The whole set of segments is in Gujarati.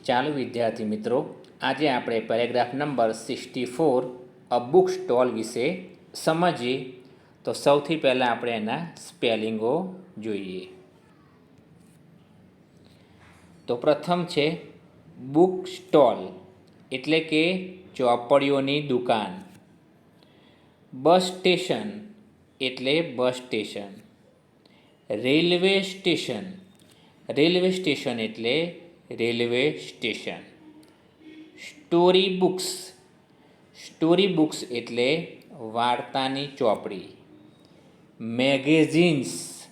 ચાલો વિદ્યાર્થી મિત્રો, આજે આપણે paragraph number 64 a book stall વિશે સમજીએ. તો સૌથી પહેલાં આપણે એના સ્પેલિંગો જોઈએ. તો પ્રથમ છે બુક સ્ટોલ, એટલે કે ચોપડીઓની દુકાન. બસ સ્ટેશન એટલે bus station. Railway station, railway station એટલે railway station. Story books, story books એટલે વાર્તાની ચોપડી. મેગેઝિન્સ,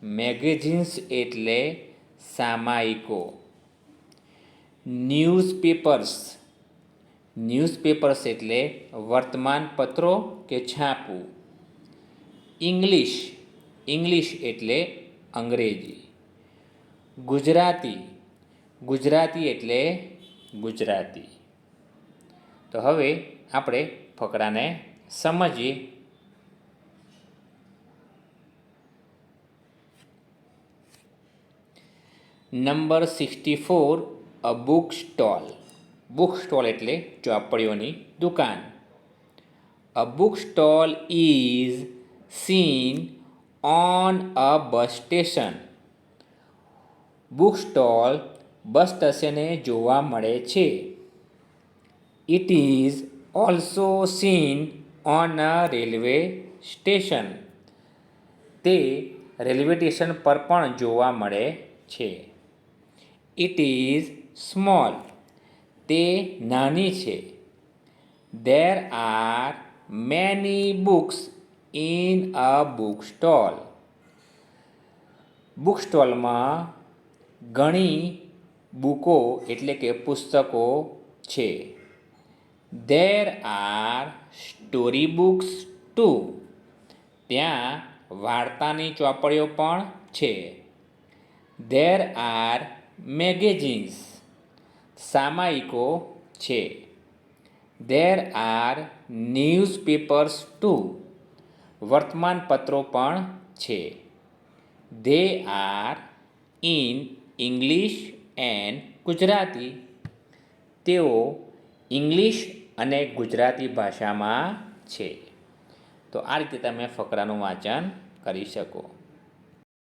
મેગેઝિન્સ એટલે સામાયિકો. ન્યૂઝપેપર્સ, ન્યૂઝપેપર્સ એટલે વર્તમાનપત્રો કે છાપું. ઇંગ્લિશ, ઇંગ્લિશ એટલે અંગ્રેજી. ગુજરાતી, ગુજરાતી એટલે ગુજરાતી. તો હવે આપણે ફકરાને સમજીએ. Number 64 a book stall. Book stall એટલે ચોપડીઓની દુકાન. A book stall is seen on a bus station. Book stall bus સ્ટેશને જોવા મળે છે. It is also seen on a railway station. તે રેલવે સ્ટેશન પર પણ જોવા મળે છે. It is small. તે નાની છે. There are many books in a book stall. Book સ્ટોલમાં ઘણી બુકો એટલે કે પુસ્તકો છે. There R story books too. ત્યાં વાર્તાની ચોપડીઓ પણ છે. There R magazines. સામાયિકો છે. There are newspapers too. વર્તમાનપત્રો પણ છે. They are in English and Gujarati. તેઓ ઇંગ્લિશ અને ગુજરાતી ભાષામાં છે. તો આ રીતે તમે ફકરાનું વાંચન કરી શકો.